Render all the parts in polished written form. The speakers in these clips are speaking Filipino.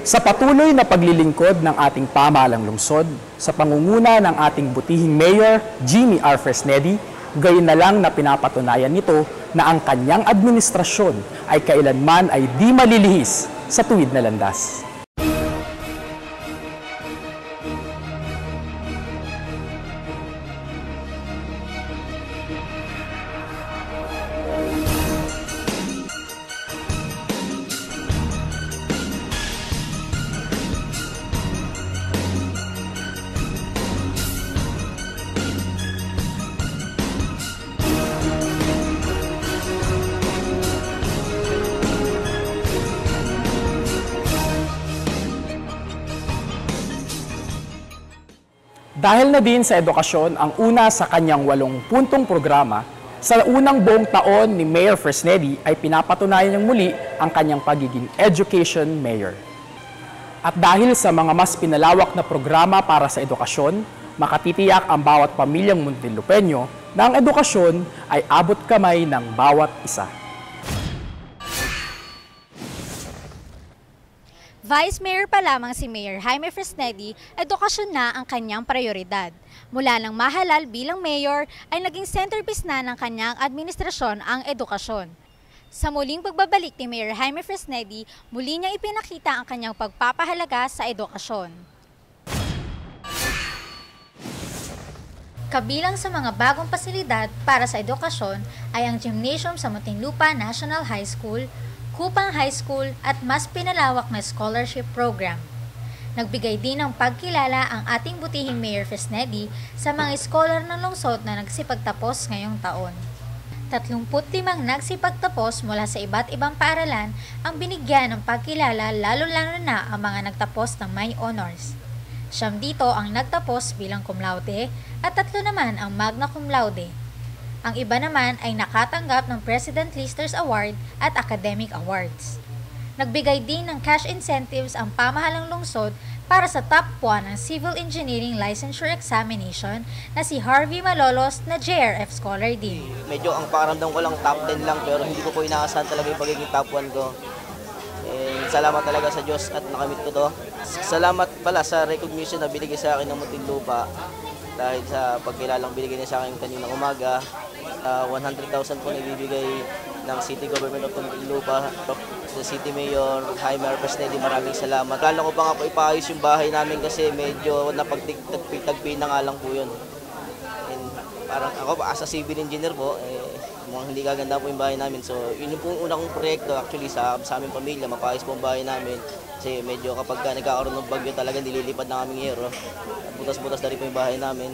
Sa patuloy na paglilingkod ng ating pamahalang lungsod, sa pangunguna ng ating butihing Mayor, Jimmy R. Fresnedi, gayon na lang na pinapatunayan nito na ang kanyang administrasyon ay kailanman ay di malilihis sa tuwid na landas. Dahil na din sa edukasyon ang una sa kanyang 8-puntong programa, sa unang buong taon ni Mayor Fresnedi ay pinapatunayan niyang muli ang kanyang pagiging education mayor. At dahil sa mga mas pinalawak na programa para sa edukasyon, makatitiyak ang bawat pamilyang Muntinlupeño na ang edukasyon ay abot kamay ng bawat isa. Vice Mayor pa lamang si Mayor Jaime Fresnedi, edukasyon na ang kanyang prioridad. Mula nang mahalal bilang mayor ay naging centerpiece na ng kanyang administrasyon ang edukasyon. Sa muling pagbabalik ni Mayor Jaime Fresnedi, muli niyang ipinakita ang kanyang pagpapahalaga sa edukasyon. Kabilang sa mga bagong pasilidad para sa edukasyon ay ang gymnasium sa Muntinlupa National High School, Kupang High School at mas pinalawak na scholarship program. Nagbigay din ng pagkilala ang ating butihing Mayor Fresnedi sa mga scholar ng lungsod na nagsipagtapos ngayong taon. 35 nagsipagtapos mula sa iba't ibang paaralan ang binigyan ng pagkilala, lalo-lalo na ang mga nagtapos ng may honors. 9 dito ang nagtapos bilang cum laude at 3 naman ang magna cum laude. Ang iba naman ay nakatanggap ng President Lister's Award at Academic Awards. Nagbigay din ng cash incentives ang pamahalang lungsod para sa top 1 ng Civil Engineering Licensure Examination na si Harvey Malolos na JRF Scholar din. Medyo ang pakaramdam ko lang top 10 lang pero hindi ko po inaasahan talaga yung pagiging top 1 ko. Salamat talaga sa Diyos at nakamit ko to. Salamat pala sa recognition na binigay sa akin ng Muntinlupa dahil sa pagkilalang binigay niya sa akin kaninang umaga. 100,000 po na ibibigay ng City Government of Muntinlupa sa City Mayor Jaime R. Fresnedi. Maraming salamat. Lalo ko pa nga po ipaayos yung bahay namin kasi medyo napagtagpi na nga lang po yun. And parang ako as a civil engineer po, mukhang hindi gaganda po yung bahay namin. So yun yung pong unang kong proyekto actually sa aming pamilya, mapaayos po ang bahay namin. Kasi medyo kapag nagkakaroon ng bagyo talaga nililipad na kaming hero. Butas-butas na rin po yung bahay namin.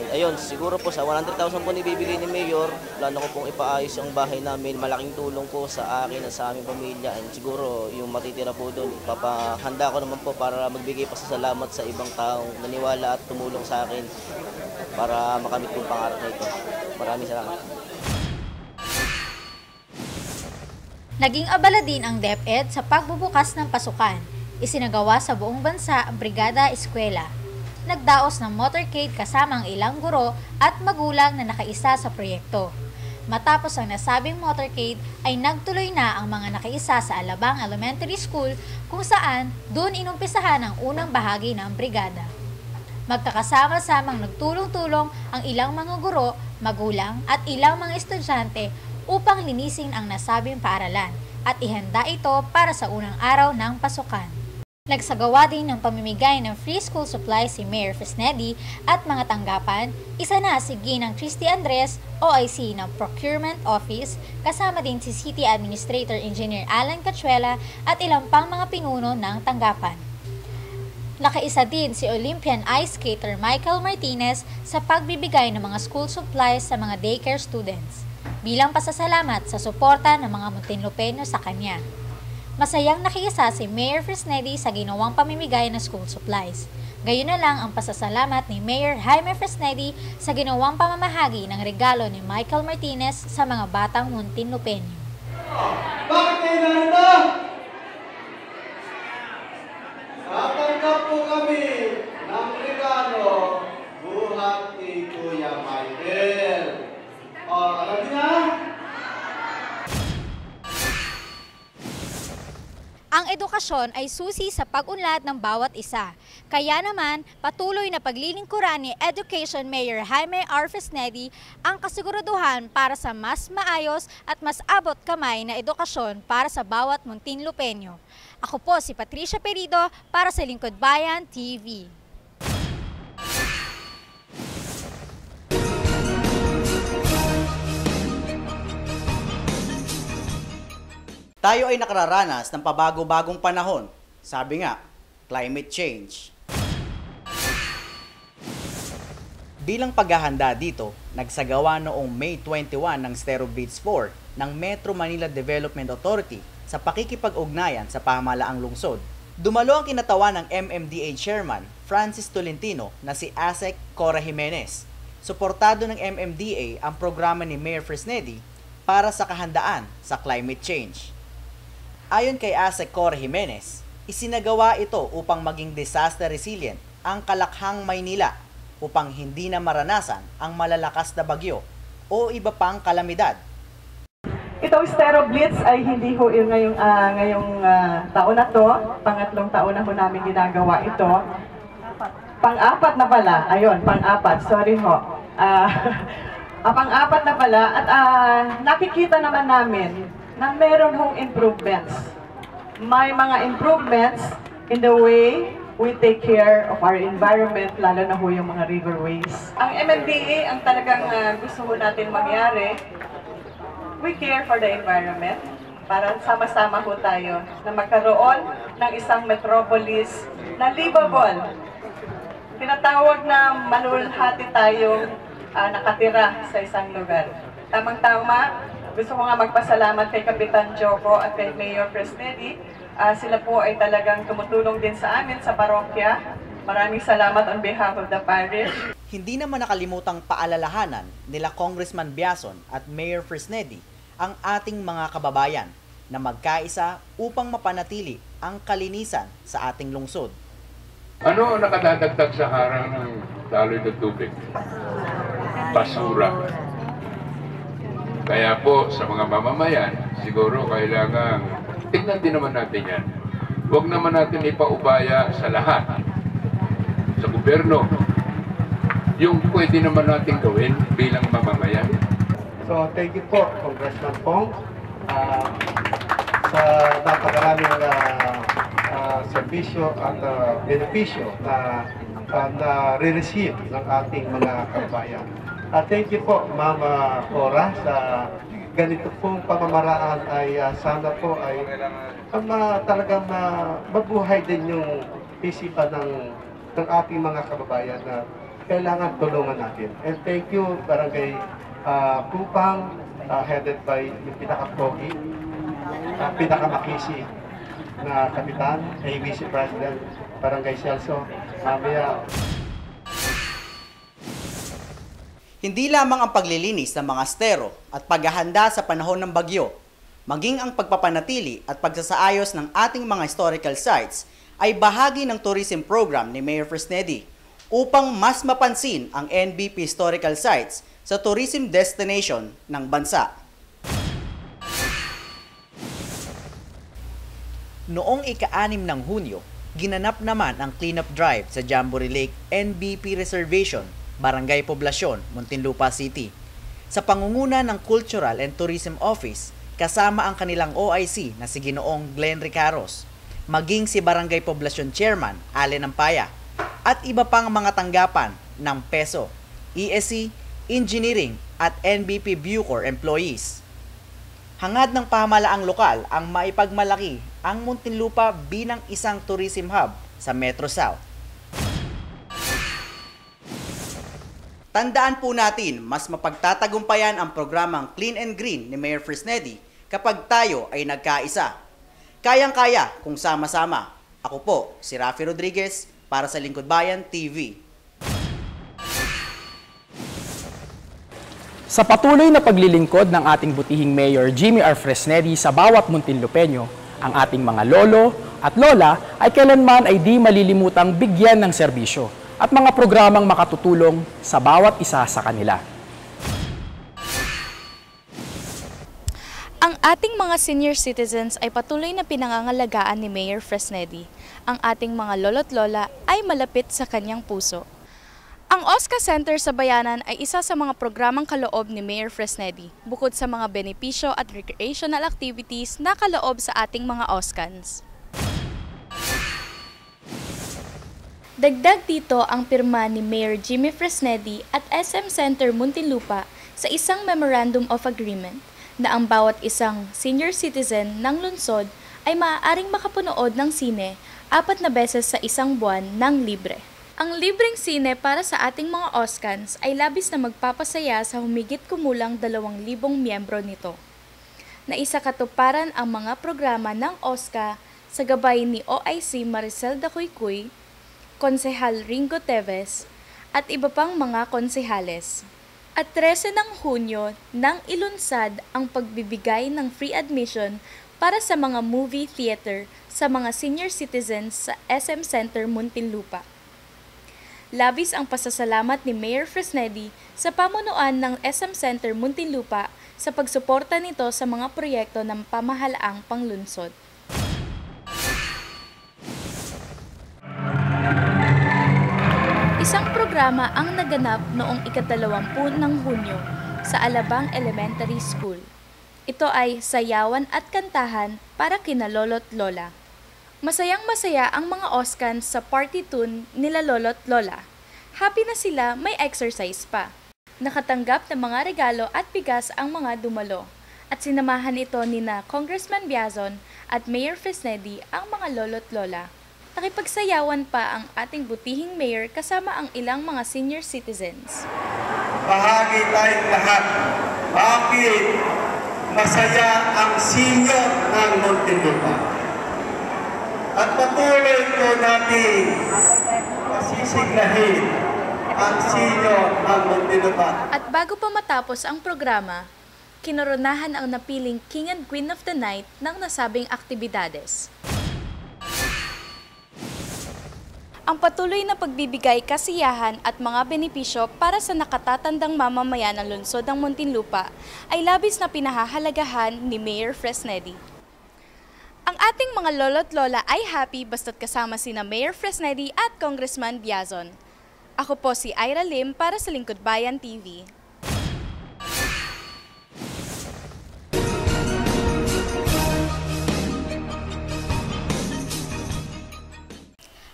Ayun, siguro po sa 100,000 po nibibigay ni Mayor, plano ko pong ipaayos ang bahay namin. Malaking tulong po sa akin at sa aming pamilya. And siguro yung matitira po doon, papahanda ko naman po para magbigay pa sa salamat sa ibang taong naniwala at tumulong sa akin para makamit kong pangarap na ito. Maraming salamat. Naging abala din ang DepEd sa pagbubukas ng pasukan. Isinagawa sa buong bansa ang Brigada Eskwela. Nagdaos ng motorcade kasama ang ilang guro at magulang na nakaisa sa proyekto. Matapos ang nasabing motorcade ay nagtuloy na ang mga nakaisa sa Alabang Elementary School kung saan doon inumpisahan ang unang bahagi ng brigada. Magkakasama-samang nagtulong-tulong ang ilang mga guro, magulang at ilang mga estudyante upang linisin ang nasabing paaralan at ihanda ito para sa unang araw ng pasukan. Nagsagawa din ng pamimigay ng free school supplies si Mayor Fresnedi at mga tanggapan, isa na si Ginang Christy Andres, OIC ng Procurement Office, kasama din si City Administrator Engineer Alan Cachuela at ilang pang mga pinuno ng tanggapan. Nakaisa din si Olympian ice skater Michael Martinez sa pagbibigay ng mga school supplies sa mga daycare students, bilang pasasalamat sa suporta ng mga Muntinlupeño sa kanya. Masayang nakiisa si Mayor Fresnedi sa ginawang pamimigay ng school supplies. Gayon na lang ang pasasalamat ni Mayor Jaime Fresnedi sa ginawang pamamahagi ng regalo ni Michael Martinez sa mga batang Muntinlupeño. Bakit kayo narito? Tatanggap po kami ng regalo buhat ni Kuya Michael. Alam niyo na? Ang edukasyon edukasyon ay susi sa pag-unlad ng bawat isa. Kaya naman, patuloy na paglilingkuran ni Education Mayor Jaime R. Fresnedi ang kasiguraduhan para sa mas maayos at mas abot kamay na edukasyon para sa bawat Muntinlupeño. Ako po si Patricia Perido para sa Lingkod Bayan TV. Tayo ay nakararanas ng pabago-bagong panahon. Sabi nga, climate change. Bilang paghahanda dito, nagsagawa noong May 21 ng Stero Beats 4 ng Metro Manila Development Authority sa pakikipag-ugnayan sa pamahalaang lungsod. Dumalo ang kinatawan ng MMDA Chairman Francis Tolentino na si ASEC Cora Jimenez. Suportado ng MMDA ang programa ni Mayor Fresnedi para sa kahandaan sa climate change. Ayon kay ASEC Cora Jimenez, isinagawa ito upang maging disaster resilient ang Kalakhang, Maynila upang hindi na maranasan ang malalakas na bagyo o iba pang kalamidad. Itong Stero Blitz ay hindi ho yung ngayong taon na to, pangatlong taon na ho namin ginagawa ito. Pang-apat na pala, ayun, pang-apat, sorry ho. Pang-apat na pala at nakikita naman namin na meron hong improvements. May mga improvements in the way we take care of our environment, lalo na ho yung mga riverways. Ang MMDA, ang talagang gusto ho natin mangyari, we care for the environment para sama-sama ho tayo na magkaroon ng isang metropolis na livable. Tinatawag na malulhati tayong nakatira sa isang lugar. Tamang-tama, gusto ko nga magpasalamat kay Kapitan Joko at kay Mayor Fresnedi. Sila po ay talagang tumutulong din sa amin sa parokya. Maraming salamat on behalf of the parish. Hindi naman nakalimutang paalalahanan nila Congressman Biason at Mayor Fresnedi ang ating mga kababayan na magkaisa upang mapanatili ang kalinisan sa ating lungsod. Ano ang nakadadagdag sa harang ng daloy ng tubig? Basura. Kaya po sa mga mamamayan, siguro kailangan tignan din naman natin yan. Huwag naman natin ipaubaya sa lahat. Sa gobyerno, yung pwede naman natin gawin bilang mamamayan. So, thank you po, Congressman Pong, sa napakaraming serbisyo at benepisyo na re-receive ng ating mga kabayan. Thank you po, Mama Cora, sa ganito pong pamamaraan ay sana po ay talagang mabuhay din yung isipan ng ating mga kababayan na kailangan tulungan natin. And thank you, Barangay Kupang, headed by yung pinaka-pogi, pinaka-makisi na Kapitan, ABC President, Barangay Celso, mamaya. Hindi lamang ang paglilinis ng mga stero at paghahanda sa panahon ng bagyo, maging ang pagpapanatili at pagsasaayos ng ating mga historical sites ay bahagi ng tourism program ni Mayor Fresnedi upang mas mapansin ang NBP historical sites sa tourism destination ng bansa. Noong ika-6 ng Hunyo, ginanap naman ang cleanup drive sa Jamboree Lake NBP Reservation, Barangay Poblacion, Muntinlupa City. Sa pangunguna ng Cultural and Tourism Office, kasama ang kanilang OIC na si Ginoong Glenn Ricaros, maging si Barangay Poblacion Chairman Allen Ampaya, at iba pang mga tanggapan ng PESO, ESC, Engineering at NBP Bucor employees. Hangad ng pamahalaang lokal ang maipagmalaki ang Muntinlupa bilang isang tourism hub sa Metro South. Tandaan po natin, mas mapagtatagumpayan ang programang Clean and Green ni Mayor Fresnedi kapag tayo ay nagkaisa. Kayang-kaya kung sama-sama. Ako po, si Rafi Rodriguez para sa Lingkod Bayan TV. Sa patuloy na paglilingkod ng ating butihing Mayor Jimmy R. Fresnedi sa bawat Muntinlupeño, ang ating mga lolo at lola ay kailanman ay di malilimutang bigyan ng serbisyo at mga programang makatutulong sa bawat isa sa kanila. Ang ating mga senior citizens ay patuloy na pinangangalagaan ni Mayor Fresnedi. Ang ating mga lolo't lola ay malapit sa kanyang puso. Ang OSCA Center sa Bayanan ay isa sa mga programang kaloob ni Mayor Fresnedi, bukod sa mga benepisyo at recreational activities na kaloob sa ating mga OSCANs. Dagdag dito ang pirma ni Mayor Jimmy Fresnedi at SM Center Muntinlupa sa isang Memorandum of Agreement na ang bawat isang senior citizen ng lungsod ay maaaring makapunood ng sine 4 na beses sa isang buwan ng libre. Ang libreng sine para sa ating mga OSCANs ay labis na magpapasaya sa humigit kumulang 2,000 miyembro nito. Naisakatuparan ang mga programa ng OSCA sa gabay ni OIC Maricel Dacuycuy, Konsehal Ringo Teves, at iba pang mga konsehales. At 13 ng Hunyo nang ilunsad ang pagbibigay ng free admission para sa mga movie theater sa mga senior citizens sa SM Center Muntinlupa. Labis ang pasasalamat ni Mayor Fresnedi sa pamunuan ng SM Center Muntinlupa sa pagsuporta nito sa mga proyekto ng pamahalaang panglunsod. Isang programa ang naganap noong ika-20 ng Hunyo sa Alabang Elementary School. Ito ay sayawan at kantahan para kina lolo't lola. Masayang-masaya ang mga OSCANs sa party tune nila lolo't lola. Happy na sila, may exercise pa. Nakatanggap ng mga regalo at bigas ang mga dumalo. At sinamahan ito nina Congressman Biazon at Mayor Fresnedi ang mga lolo't lola. Nakipagsayawan pa ang ating butihing mayor kasama ang ilang mga senior citizens. Bahagi tayong lahat. Bakit masaya ang senior ng Muntinlupa? At patuloy ko natin masisiglahin ang senior ng Muntinlupa. At bago pa matapos ang programa, kinoronahan ang napiling King and Queen of the Night ng nasabing aktibidades. Ang patuloy na pagbibigay kasiyahan at mga benepisyo para sa nakatatandang mamamayan ng lungsod ng Muntinlupa ay labis na pinahahalagahan ni Mayor Fresnedi. Ang ating mga lolo't lola ay happy basta't kasama sina Mayor Fresnedi at Congressman Biazon. Ako po si Ira Lim para sa Lingkod Bayan TV.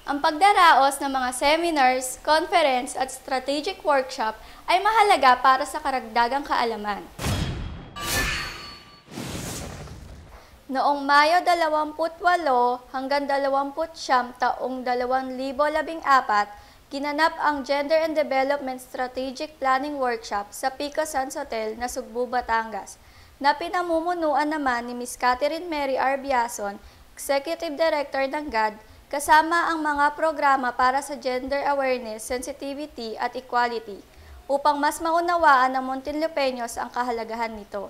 Ang pagdaraos ng mga seminars, conference at strategic workshop ay mahalaga para sa karagdagang kaalaman. Noong Mayo 28 hanggang 29 taong 2014, ginanap ang Gender and Development Strategic Planning Workshop sa Pico Sands Hotel na Sugbo, Batangas, na pinamumunuan naman ni Ms. Catherine Mary R. Biazon, Executive Director ng GAD, kasama ang mga programa para sa gender awareness, sensitivity at equality upang mas maunawaan ng Muntinlupeños ang kahalagahan nito.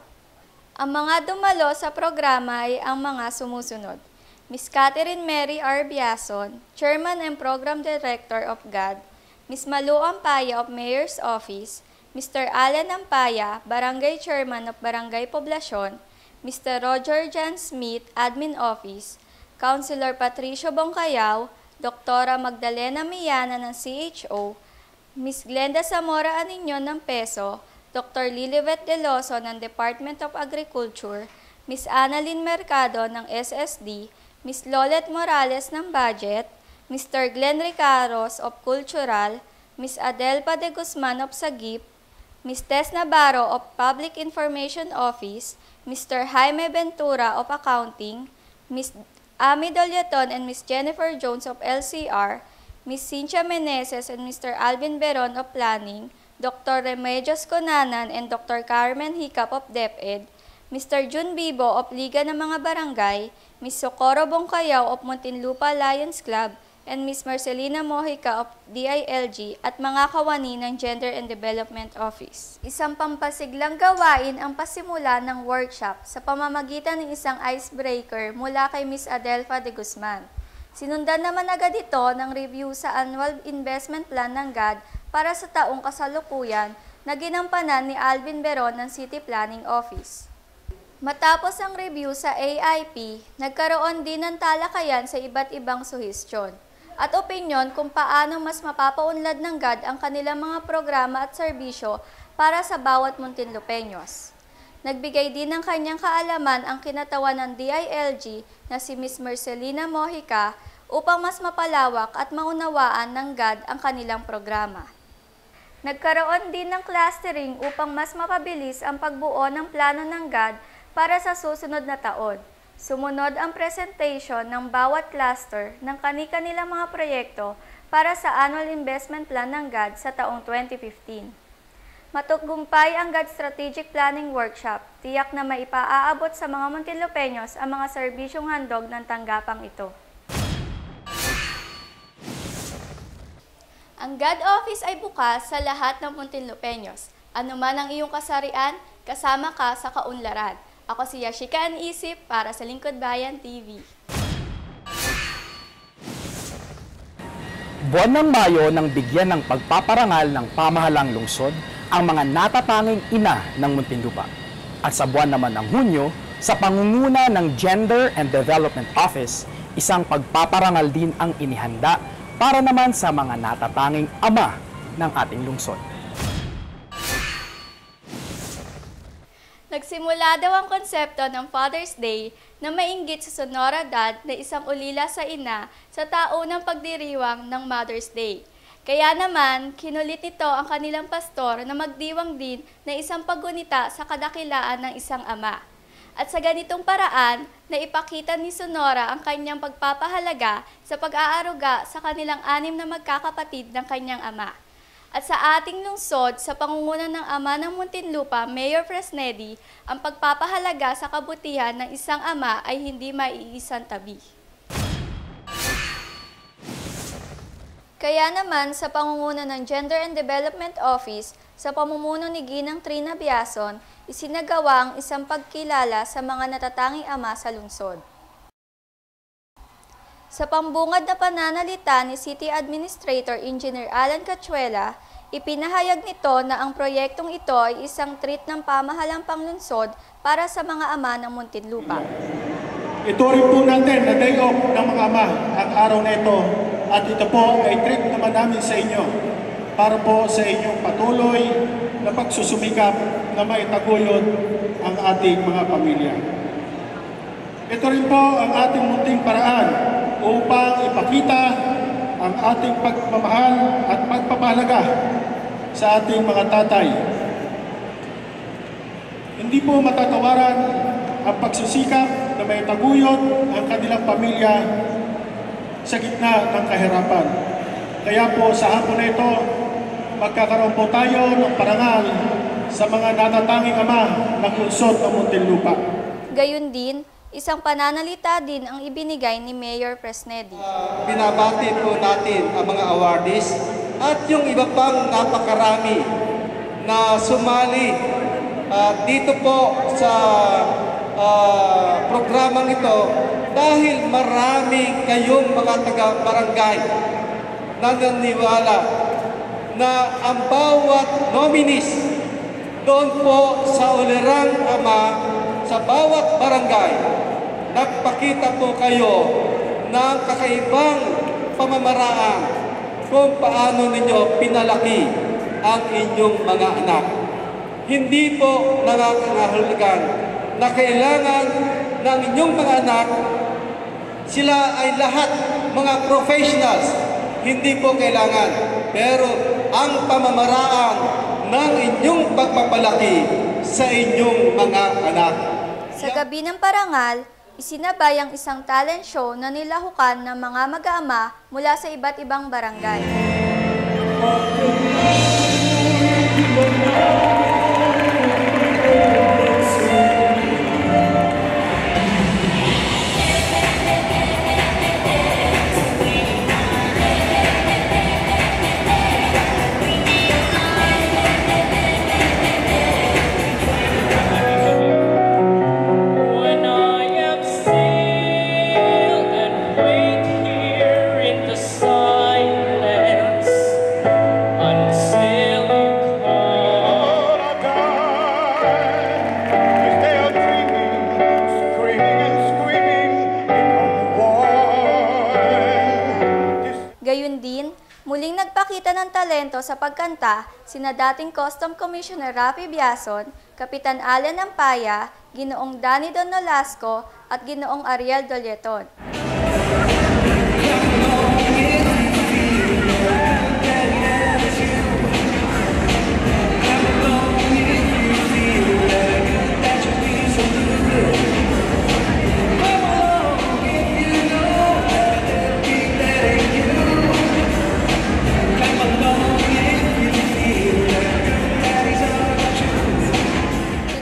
Ang mga dumalo sa programa ay ang mga sumusunod: Ms. Catherine Mary R. Biazon, Chairman and Program Director of GAD, Ms. Malu Ampaya of Mayor's Office, Mr. Allen Ampaya, Barangay Chairman of Barangay Poblacion, Mr. Roger Jan Smith, Admin Office, Councilor Patricio Bongcayaw, Dr. Magdalena Miana ng CHO, Ms. Glenda Zamora Aninyon ng PESO, Dr. Lilibet Deloso ng Department of Agriculture, Ms. Annalyn Mercado ng SSD, Ms. Lolet Morales ng Budget, Mr. Glenn Ricaros of Cultural, Ms. Adelpa de Guzman of Sagip, Ms. Tess Navarro of Public Information Office, Mr. Jaime Ventura of Accounting, Ms. Ami Dolyaton and Ms. Jennifer Jones of LCR, Ms. Cynthia Meneses and Mr. Alvin Beron of Planning, Dr. Remedios Conanan and Dr. Carmen Hicap of DepEd, Mr. Jun Bibo of Liga ng mga Barangay, Ms. Socorro Bongcayaw of Muntinlupa Lions Club, and Ms. Marcelina Mojica of DILG at mga kawani ng Gender and Development Office. Isang pampasiglang gawain ang pasimula ng workshop sa pamamagitan ng isang icebreaker mula kay Ms. Adelfa de Guzman. Sinundan naman agad ito ng review sa Annual Investment Plan ng GAD para sa taong kasalukuyan na ginampanan ni Alvin Beron ng City Planning Office. Matapos ang review sa AIP, nagkaroon din ng talakayan sa iba't ibang suhestyon at opinyon kung paano mas mapapaunlad ng GAD ang kanilang mga programa at serbisyo para sa bawat Muntinlupeños. Nagbigay din ng kanyang kaalaman ang kinatawan ng DILG na si Ms. Marcelina Mojica upang mas mapalawak at maunawaan ng GAD ang kanilang programa. Nagkaroon din ng clustering upang mas mapabilis ang pagbuo ng plano ng GAD para sa susunod na taon. Sumunod ang presentation ng bawat cluster ng kani-kanilang mga proyekto para sa Annual Investment Plan ng GAD sa taong 2015. Matagumpay ang GAD Strategic Planning Workshop, tiyak na maipaaabot sa mga Muntinlupeños ang mga serbisyong handog ng tanggapang ito. Ang GAD office ay bukas sa lahat ng Muntinlupeños. Ano man ang iyong kasarian, kasama ka sa kaunlaran. Ako si Yashika Anisip para sa Lingkod Bayan TV. Buwan ng Mayo nang bigyan ng pagpaparangal ng pamahalang lungsod ang mga natatanging ina ng Muntinlupa. At sa buwan naman ng Hunyo, sa pangunguna ng Gender and Development Office, isang pagpaparangal din ang inihanda para naman sa mga natatanging ama ng ating lungsod. Nagsimula daw ang konsepto ng Father's Day na mainggit sa sonoridad na isang ulila sa ina sa taunang pagdiriwang ng Mother's Day. Kaya naman, kinulit nito ang kanilang pastor na magdiwang din na isang paggunita sa kadakilaan ng isang ama. At sa ganitong paraan, naipakita ni Sonora ang kanyang pagpapahalaga sa pag-aaruga sa kanilang 6 na magkakapatid ng kanyang ama. At sa ating lungsod, sa pangunguna ng ama ng Muntinlupa, Mayor Fresnedi, ang pagpapahalaga sa kabutihan ng isang ama ay hindi maiisang tabi. Kaya naman, sa pangunguna ng Gender and Development Office, sa pamumuno ni Ginang Trina Biason, isinagawa ang isang pagkilala sa mga natatanging ama sa lungsod. Sa pambungad na pananalita ni City Administrator Engineer Alan Cachuela, ipinahayag nito na ang proyektong ito ay isang treat ng pamahalang panglunsod para sa mga ama ng Muntinlupa. Ito rin po natin na day off ng mga ama ang araw na ito at ito po ay treat naman namin sa inyo para po sa inyong patuloy na pagsusumikap na maitaguyod ang ating mga pamilya. Ito rin po ang ating munting paraan upang ipakita ang ating pagmamahal at pagpapahalaga sa ating mga tatay. Hindi po matatawaran ang pagsisikap na may taguyod ang kanilang pamilya sa gitna ng kahirapan. Kaya po sa hapon na ito, magkakaroon po tayo ng parangal sa mga natatanging ama ng lungsod ng Muntinlupa. Gayun din, isang pananalita din ang ibinigay ni Mayor Fresnedi. Binabati po natin ang mga awardees at yung iba pang napakarami na sumali dito po sa programang ito dahil marami kayong mga taga-barangay na naniniwala na ang bawat nominees doon po sa Ulirang Ama sa bawat barangay, nagpakita po kayo ng kakaibang pamamaraan kung paano ninyo pinalaki ang inyong mga anak. Hindi po nangangahulugan na kailangan ng inyong mga anak, sila ay lahat mga professionals. Hindi po kailangan. Pero ang pamamaraan ng inyong pagpapalaki sa inyong mga anak. Sa gabi ng parangal, isinabay ang isang talent show na nilahukan ng mga mag-aama mula sa iba't ibang barangay. Gayun din, muling nagpakita ng talento sa pagkanta sina dating Custom Commissioner Rafi Biason, Kapitan Allen Ampaya, Ginoong Danny Don Nolasco at Ginoong Ariel Dolieton.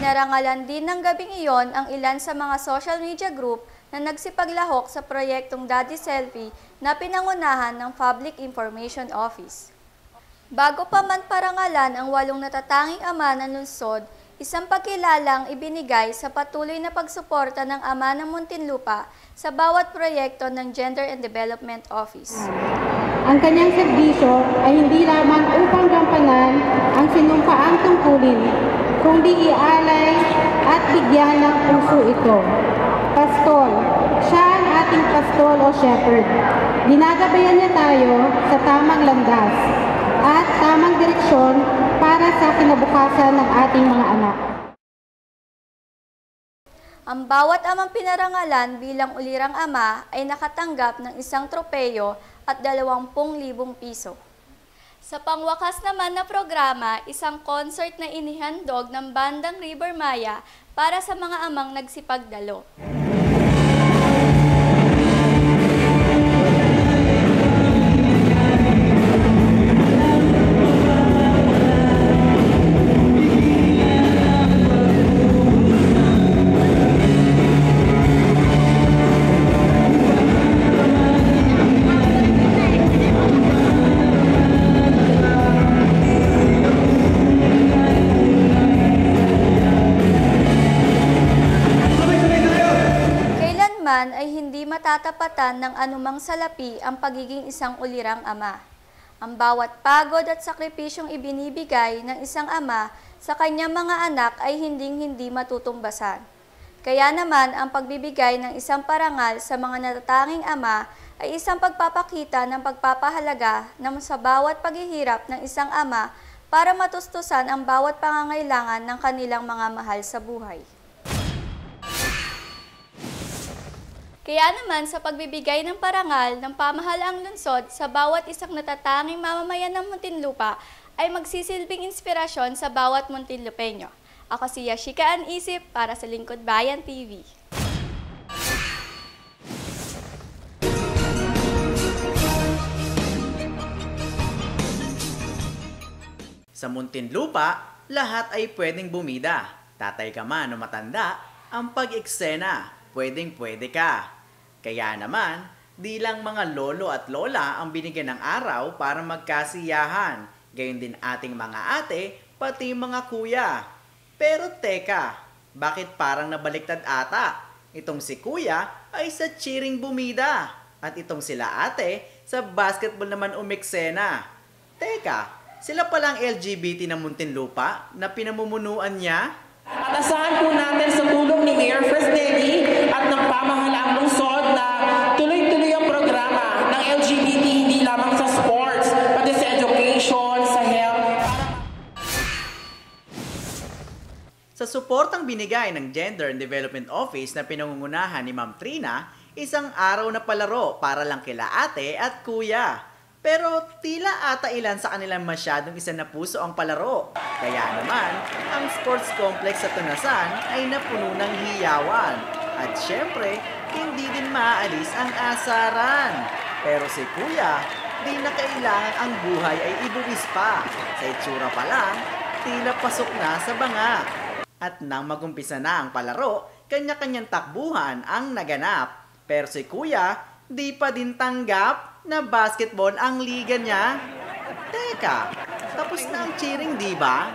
Pinarangalan din ng gabing iyon ang ilan sa mga social media group na nagsipaglahok sa proyektong Daddy Selfie na pinangunahan ng Public Information Office. Bago pa man parangalan ang 8 natatanging ama ng lungsod, isang pagkilalang ibinigay sa patuloy na pagsuporta ng ama ng Muntinlupa sa bawat proyekto ng Gender and Development Office. Ang kanyang serbisyo ay hindi lamang upang gampanan ang sinumpaang tungkulin, kundi ialay at bigyan ng puso ito. Pastol, siya ang ating pastol o shepherd. Ginagabayan niya tayo sa tamang landas at tamang direksyon para sa kinabukasan ng ating mga anak. Ang bawat amang pinarangalan bilang ulirang ama ay nakatanggap ng isang tropeyo at 20,000 piso. Sa pangwakas naman na programa, isang concert na inihandog ng bandang River Maya para sa mga amang nagsipagdalo. Ay hindi matatapatan ng anumang salapi ang pagiging isang ulirang ama. Ang bawat pagod at sakripisyong ibinibigay ng isang ama sa kanyang mga anak ay hindi matutumbasan. Kaya naman ang pagbibigay ng isang parangal sa mga natatanging ama ay isang pagpapakita ng pagpapahalaga sa bawat paghihirap ng isang ama para matustusan ang bawat pangangailangan ng kanilang mga mahal sa buhay. Kaya naman sa pagbibigay ng parangal ng pamahalaang lungsod sa bawat isang natatanging mamamayan ng Muntinlupa ay magsisilbing inspirasyon sa bawat Muntinlupeño. Ako si Yashika Anisip para sa Lingkod Bayan TV. Sa Muntinlupa, lahat ay pwedeng bumida. Tatay ka man o matanda, ang pag-eksena, pwedeng-pwede ka. Kaya naman, di lang mga lolo at lola ang binigyan ng araw para magkasiyahan. Gayon din ating mga ate, pati mga kuya. Pero teka, bakit parang nabaliktad ata? Itong si kuya ay sa cheering bumida. At itong sila ate, sa basketball naman umeksena. Teka, sila palang LGBT ng Muntinlupa na pinamumunuan niya? At asahan po natin sa tulong ni Mayor Fresnelli at ng pamahalaang lungsod na tuloy-tuloy ang programa ng LGBT hindi lamang sa sports, pati sa education, sa health. Sa suportang binigay ng Gender and Development Office na pinangungunahan ni Ma'am Trina, isang araw na palaro para lang kila ate at kuya. Pero tila ata ilan sa kanilang masyadong isa na puso ang palaro. Kaya naman, ang sports complex sa Tunasan ay napuno ng hiyawan. At syempre, hindi din maaalis ang asaran. Pero si Kuya, di na kailangan ang buhay ay ibuwis pa. Sa itsura pa lang, tila pasok na sa banga. At nang magumpisa na ang palaro, kanya-kanyang takbuhan ang naganap. Pero si Kuya, di pa din tanggap na basketball ang liga niya. Teka, tapos na ang cheering, di ba?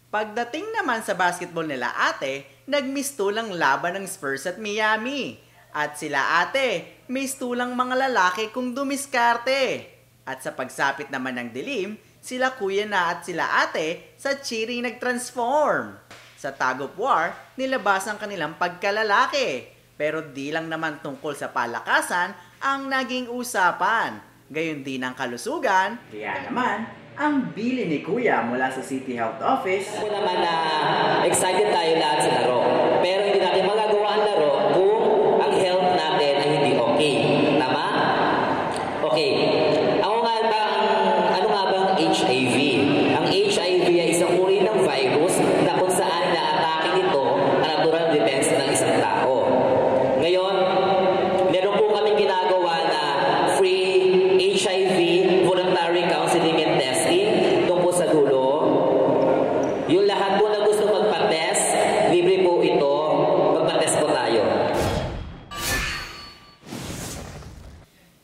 Pagdating naman sa basketball nila ate, nagmistulang laban ng Spurs at Miami. At sila ate, mistulang mga lalaki kung dumiskarte. At sa pagsapit naman ng dilim, sila kuya na at sila ate sa cheering nag-transform. Sa tag of war, nilabas ang kanilang pagkalalaki. Pero di lang naman tungkol sa palakasan ang naging usapan. gayon din ang kalusugan. Kaya naman, ang bili ni Kuya mula sa City Health Office. Ako naman na excited tayo lahat sa laro. Pero hindi natin magagawa ang laro kung ang health natin ay hindi okay. Tama? Okay. Ano nga bang HIV? Ang HIV ay isang uri ng virus na kung saan na-atake ito ang natural defense ng isang tao. Ngayon, meron po kami ginagawa na free HIV voluntary counseling and testing doon po sa dulo. Yung lahat po na gusto magpa-test, libre po ito. Magpa-test po tayo.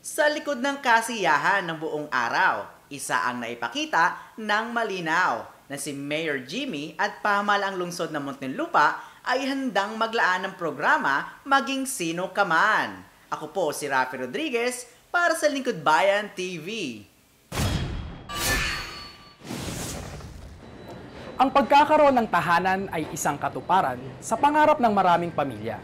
Sa likod ng kasiyahan ng buong araw, isa ang naipakita ng malinaw na si Mayor Jimmy at pamahalaang lungsod ng Muntinlupa ay handang maglaan ng programa maging sino ka man. Ako po si Rafi Rodriguez para sa Lingkod Bayan TV. Ang pagkakaroon ng tahanan ay isang katuparan sa pangarap ng maraming pamilya.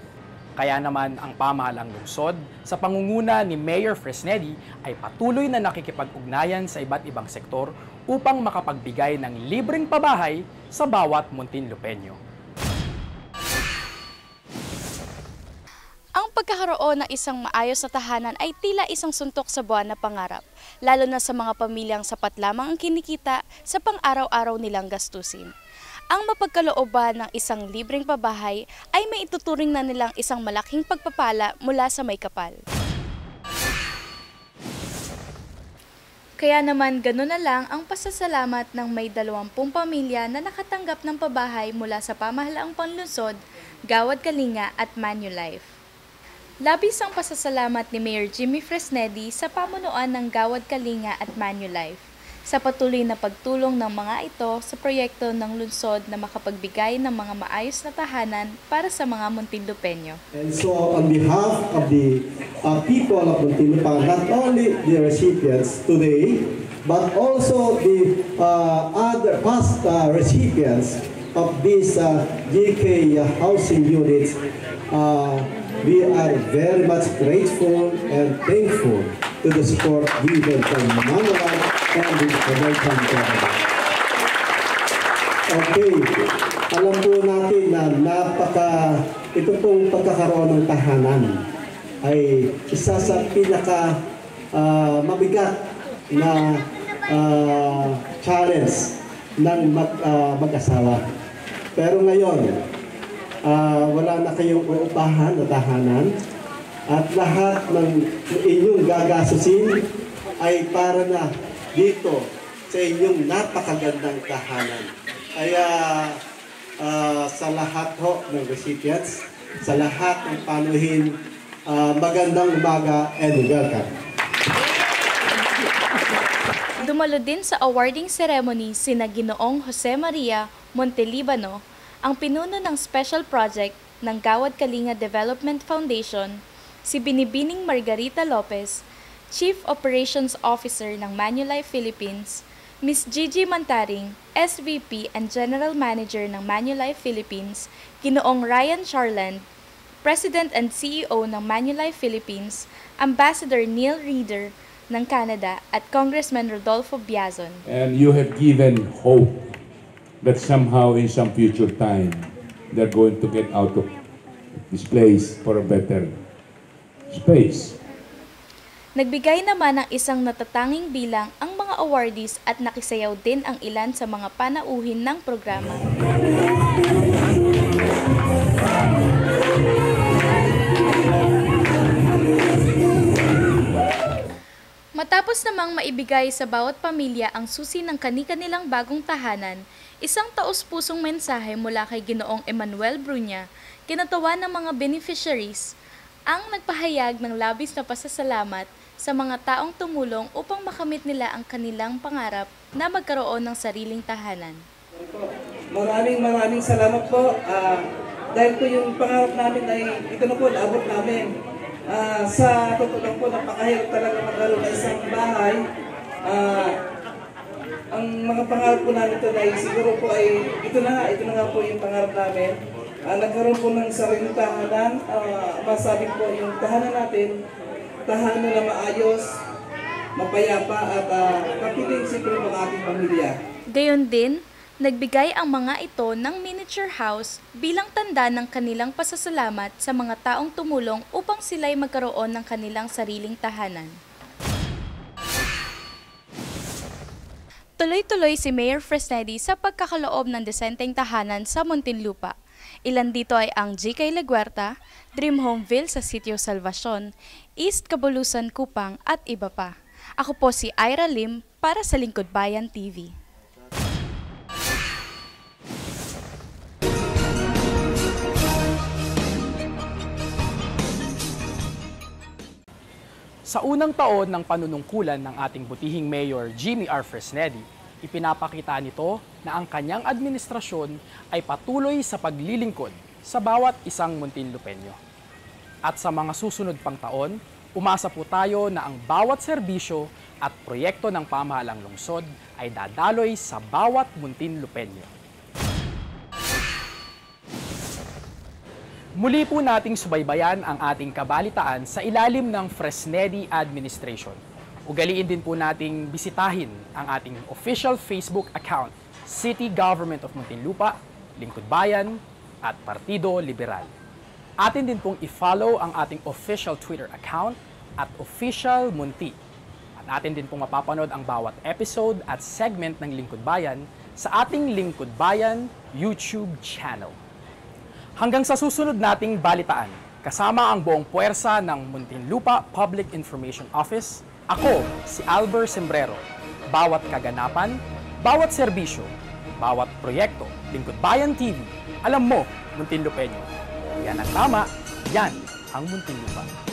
Kaya naman ang pamahalaang lungsod sa pangunguna ni Mayor Fresnedi ay patuloy na nakikipag-ugnayan sa iba't ibang sektor upang makapagbigay ng libreng pabahay sa bawat Muntinlupeño. Ang pagkakaroon ng isang maayos na tahanan ay tila isang suntok sa buwan na pangarap, lalo na sa mga pamilyang sapat lamang ang kinikita sa pang-araw-araw nilang gastusin. Ang mapagkalooban ng isang libreng pabahay ay may ituturing na nilang isang malaking pagpapala mula sa may kapal. Kaya naman gano'n na lang ang pasasalamat ng may 20 pamilya na nakatanggap ng pabahay mula sa pamahalaang panlungsod, Gawad Kalinga at Manulife. Labis ang pasasalamat ni Mayor Jimmy Fresnedi sa pamunuan ng Gawad Kalinga at Manulife sa patuloy na pagtulong ng mga ito sa proyekto ng lungsod na makapagbigay ng mga maayos na tahanan para sa mga Muntinlupeño. And so on behalf of the people of Muntinlupa, not only the recipients today, but also the other past recipients of these GK housing units, we are very much grateful and thankful to the support given from Manulife and the American government. Okay, alam po natin na ito pong pagkakaroon ng tahanan ay isa sa pinaka mabigat na challenge ng mag-asawa. Pero ngayon, wala na kayong uupahan na tahanan at lahat ng inyong gagasusin ay para na dito sa inyong napakagandang tahanan. Kaya sa lahat ho ng recipients, sa lahat ng panuhin, magandang umaga and welcome. Dumalo din sa awarding ceremony sina Ginoong Jose Maria Montelibano, ang pinuno ng special project ng Gawad Kalinga Development Foundation, si Binibining Margarita Lopez, Chief Operations Officer ng Manulife Philippines, Ms. Gigi Mantaring, SVP and General Manager ng Manulife Philippines, Ginoong Ryan Charland, President and CEO ng Manulife Philippines, Ambassador Neil Reeder ng Canada at Congressman Rodolfo Biazon. And you have given hope that somehow in some future time, they're going to get out of this place for a better space. Nagbigay naman ng isang natatanging bilang ang mga awardees at nakisayaw din ang ilan sa mga panauhin ng programa. Matapos namang maibigay sa bawat pamilya ang susi ng kani-kanilang bagong tahanan, isang taos-pusong mensahe mula kay Ginoong Emmanuel Bruña, kinatawa ng mga beneficiaries, ang nagpahayag ng labis na pasasalamat sa mga taong tumulong upang makamit nila ang kanilang pangarap na magkaroon ng sariling tahanan. Maraming salamat po. Dahil po yung pangarap namin ay ito na po, naabot namin. Sa totoo lang po, napakahirap talaga magkaroon ng isang bahay. Ang mga pangarap po namin ito ay siguro po ay ito na nga po yung pangarap namin. Nagkaroon po ng sariling tahanan. Masabi po yung tahanan natin, tahanan na maayos, mapayapa at kapiling siyempre ng ating pamilya. Gayon din, nagbigay ang mga ito ng miniature house bilang tanda ng kanilang pasasalamat sa mga taong tumulong upang sila'y magkaroon ng kanilang sariling tahanan. Tuloy-tuloy si Mayor Fresnedi sa pagkakaloob ng desenteng tahanan sa Muntinlupa. Ilan dito ay ang GK Laguerta, Dream Homeville sa Sitio Salvacion, East Cabulusan, Kupang at iba pa. Ako po si Ira Lim para sa Lingkod Bayan TV. Sa unang taon ng panunungkulan ng ating butihing Mayor Jimmy R. Fresnedi, ipinapakita nito na ang kanyang administrasyon ay patuloy sa paglilingkod sa bawat isang Muntinlupeño. At sa mga susunod pang taon, umasa po tayo na ang bawat serbisyo at proyekto ng pamahalang lungsod ay dadaloy sa bawat Muntinlupeño. Muli po nating subaybayan ang ating kabalitaan sa ilalim ng Fresnedi Administration. Ugaliin din po nating bisitahin ang ating official Facebook account, City Government of Muntinlupa, Lingkod Bayan, at Partido Liberal. Atin din pong i-follow ang ating official Twitter account at Official Munti. At atin din pong mapapanood ang bawat episode at segment ng Lingkod Bayan sa ating Lingkod Bayan YouTube channel. Hanggang sa susunod nating balitaan, kasama ang buong puwersa ng Muntinlupa Public Information Office, ako si Albert Sembrero. Bawat kaganapan, bawat serbisyo, bawat proyekto, Lingkod Bayan TV, alam mo, Muntinlupeño. Yan ang tama, yan ang Muntinlupa.